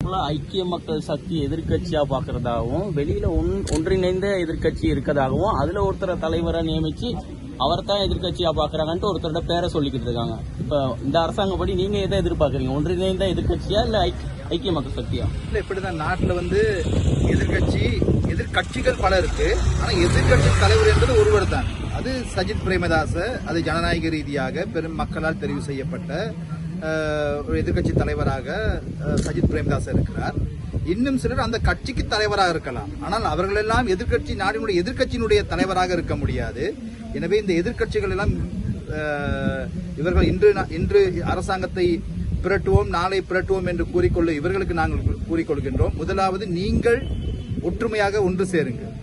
சொல்றாப்புல ஐக்கிய மக்கள் சக்தி எதிர்கட்சியா பாக்குறதாகவும் வெளியில ஒன்றிணைந்த எதிர்கட்சி இருக்கதாகவும் அதுல ஒருத்தரை தலைவரை நியமிச்சு அவர் தான் எதிர்கட்சியா பாக்குறாங்கன்ட்டு ஒருத்தரோட பேரை சொல்லிக்கிட்டு இருக்காங்க. இப்ப இந்த அரசாங்கப்படி நீங்க எதை எதிர்பார்க்கறீங்க? ஒன்றிணைந்த எதிர்கட்சியா இல்ல ஐக்கிய மக்கள் சக்தியா? இல்ல இப்படிதான் நாட்டுல எதிர்கட்சிகள் பல இருக்கு. ஆனா எதிர்கட்சி தலைவர் என்பது ஒருவர் தான். அது சஜித் பிரேமதாச. அது ஜனநாயக ரீதியாக பெரும் மக்களால் தெரிவு செய்யப்பட்ட ஒரு எதிர்கட்சி தலைவராக சஜித் பிரேமதாஸ் இருக்கிறார். இன்னும் சிலர் அந்த கட்சிக்கு தலைவராக இருக்கலாம். ஆனால் அவர்களெல்லாம் நாட்டினுடைய எதிர்கட்சியினுடைய தலைவராக இருக்க முடியாது. எனவே இந்த எதிர்கட்சிகள் எல்லாம் இவர்கள் இன்று அரசாங்கத்தை பிரட்டுவோம், நாளை பிரட்டுவோம் என்று கூறிக்கொள்ள இவர்களுக்கு நாங்கள் கூறிக்கொள்கின்றோம். முதலாவது, நீங்கள் ஒற்றுமையாக ஒன்று சேருங்கள்.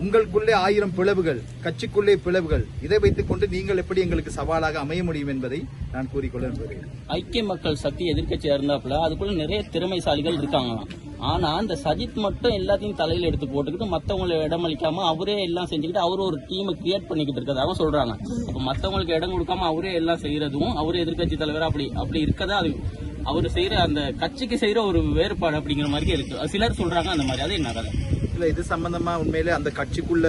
உங்களுக்குள்ளே 1000 பிளவுகள், கட்சிக்குள்ளே பிளவுகள், இதை வைத்துக் கொண்டு நீங்கள் எப்படி எங்களுக்கு சவாலாக அமைய முடியும் என்பதை நான் கூறிக்கொள்ள விரும்புகிறேன். ஐக்கிய மக்கள் சக்தி எதிர்கட்சியா இருந்தாப்புல அதுக்குள்ள நிறைய திறமைசாலிகள் இருக்காங்களாம். ஆனா அந்த சஜித் மட்டும் எல்லாத்தையும் தலையில எடுத்து போட்டுக்கிட்டு மத்தவங்களை இடமளிக்காம அவரே எல்லாம் செஞ்சுக்கிட்டு அவரு ஒரு டீமை கிரியேட் பண்ணிக்கிட்டு இருக்கதாக சொல்றாங்க. அப்ப மத்தவங்களுக்கு இடம் கொடுக்காம அவரே எல்லாம் செய்யறதும் அவரே எதிர்கட்சி தலைவர் அப்படி இருக்கதா அது அவரு செய்யற அந்த கட்சிக்கு செய்யற ஒரு வேறுபாடு அப்படிங்கிற மாதிரி இருக்கு. சிலர் சொல்றாங்க அந்த மாதிரி. அது என்ன கதை? இல்ல, இது சம்பந்தமா உண்மையிலே அந்த கட்சிக்குள்ள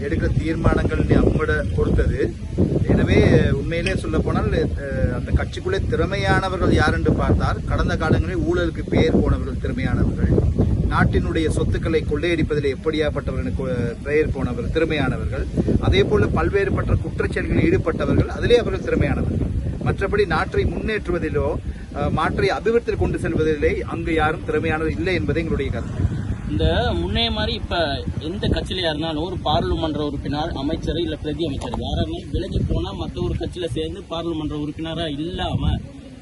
எடுக்கிற தீர்மானங்கள் அவங்களோட பொறுத்தது. எனவே உண்மையிலே சொல்ல போனால் அந்த கட்சிக்குள்ளே திறமையானவர்கள் யார் என்று பார்த்தால் கடந்த காலங்களில் ஊழலுக்கு பெயர் போனவர்கள் திறமையானவர்கள், நாட்டினுடைய சொத்துக்களை கொள்ளையடிப்பதில் எப்படியாப்பட்டவர்கள் பெயர் போனவர்கள் திறமையானவர்கள், அதே போல பல்வேறுபட்ட குற்றச்செயல்களில் ஈடுபட்டவர்கள் அதிலே அவர்கள் திறமையானவர்கள். மற்றபடி நாட்டை முன்னேற்றுவதிலோ மாற்றை அபிவிருத்தியில் கொண்டு செல்வதிலே அங்கு யாரும் திறமையானவர் இல்லை என்பதை எங்களுடைய கருத்து. இந்த முன்னைய மாதிரி இப்ப எந்த கட்சியில இருந்தாலும் ஒரு பாராளுமன்ற உறுப்பினர், அமைச்சர் இல்ல பிரதி அமைச்சர் யாராருமே விலகி போனா மற்ற ஒரு கட்சியில சேர்ந்து பாராளுமன்ற உறுப்பினரா இல்லாம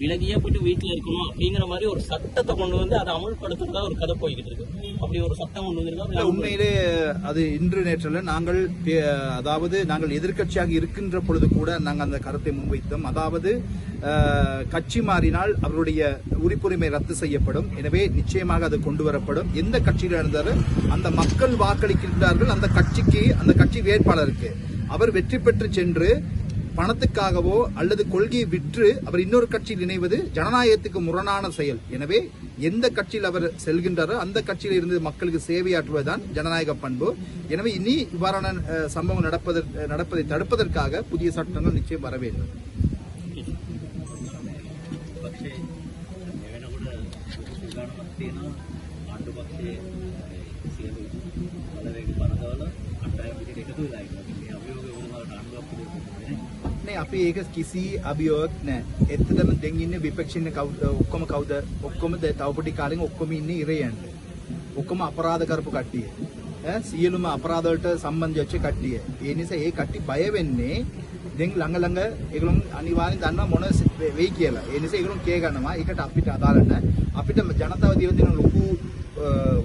விலகியே போயிட்டு வீட்டுல இருக்கணும் அப்படிங்கிற மாதிரி ஒரு சட்டத்தை கொண்டு வந்து அதை அமல்படுத்துறதா ஒரு கதை போய்கிட்டு இருக்கு. அப்படி ஒரு சட்டம் கொண்டு வந்திருக்கா? உண்மையிலே அது இன்று நேற்றில் நாங்கள் எதிர்கட்சியாக இருக்கின்ற பொழுது கூட நாங்கள் அந்த கருத்தை முன்வைத்தோம். அதாவது கட்சி மாறினால் அவருடைய உறுப்புரிமை ரத்து செய்யப்படும். எனவே நிச்சயமாக அது கொண்டு வரப்படும். எந்த கட்சியில் இருந்தாலும் அந்த மக்கள் வாக்களிக்கின்றார்கள் அந்த கட்சி வேட்பாளருக்கு. அவர் வெற்றி பெற்று சென்று பணத்துக்காகவோ அல்லது கொள்கையை விற்று அவர் இன்னொரு கட்சியில் இணைவது ஜனநாயகத்துக்கு முரணான செயல். எனவே எந்த கட்சியில் அவர் செல்கின்றாரோ அந்த கட்சியில் இருந்து மக்களுக்கு சேவையாற்றுவதுதான் ஜனநாயக பண்பு. எனவே இனி இவ்வாறான சம்பவம் நடப்பதை தடுப்பதற்காக புதிய சட்டங்கள் நிச்சயம் வர வேண்டும். අපි ඒක කිසි අභියෝගයක් නැහැ. එතනම දැන් ඉන්නේ විපක්ෂින්නේ ඔක්කොම කවුද? ඔක්කොම තවපටි කාලෙන් ඔක්කොම ඉන්නේ ඉරයන්ට. ඔක්කොම අපරාධ කරපු කට්ටිය. සියලුම අපරාධ වලට සම්බන්ධ වෙච්ච කට්ටිය. ඒ නිසා ඒ කට්ටිය බය වෙන්නේ දැන් ළඟ ඒගොල්ලෝ අනිවාර්යෙන් දන්නවා මොන වෙයි කියලා. ඒ නිසා ඒගොල්ලෝ කේ ගන්නවා. ඒකට අපිට අදාළ නැහැ. අපිට ජනතාව දින ලොකු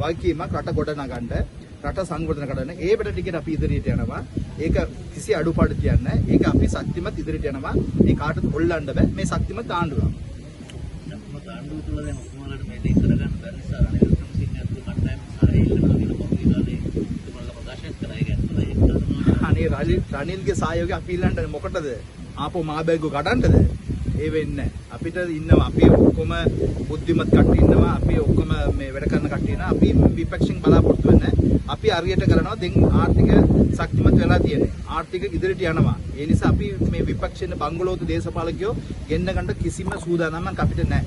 වගකීමක් රට ගොඩනගන්න, රට සංවර්ධන කරන්න. ඒ වැඩ ටිකට අපි ඉදිරියට යනවා. ඒක කිසි අඩුපාඩු තියන්නේ නැහැ. ඒක අපි ශක්තිමත් ඉදිරියට යනවා. මේ කාටවත් හොල්ලන්න බෑ. මේ ශක්තිමත් ආණ්ඩුවක්. ආණ්ඩුව තුළ දැන් ඔක්කොමලට මේ දේ කරගන්න බැරි නිසා රනිල් වික්‍රමසිංහ අතුරු කණ්ඩායම සාරේ ඉල්ලනවා කියන පොඩිලානේ තුමල්ලා ප්‍රකාශ කරා. ඒක අනේ රනිල්ගේ සහයෝගය අපි ඉල්ලන්නේ මොකටද? ආපෝ මා බැග්ගු කඩන්නද? ඒ වෙන්නේ අපිට ඉන්නවා. අපි ඔක්කොම බුද්ධිමත් කට්ටිය ඉන්නවා. අපි ඔක්කොම මේ වැඩ කරන කට්ටිය ඉන්නවා. අපි විපක්ෂෙන් බලාපොරොත්තු වෙන්නේ. අපි අරියට කරනවා. දැන් ආර්ථික ශක්තිමත් වෙලා තියෙන්නේ. ආර්ථික ඉදිරියට යනවා. ඒ නිසා අපි මේ විපක්ෂෙන් බංගලෝතු දේශපාලකයෝ ගෙන්න ගන්න කිසිම සූදානමක් අපිට නැහැ.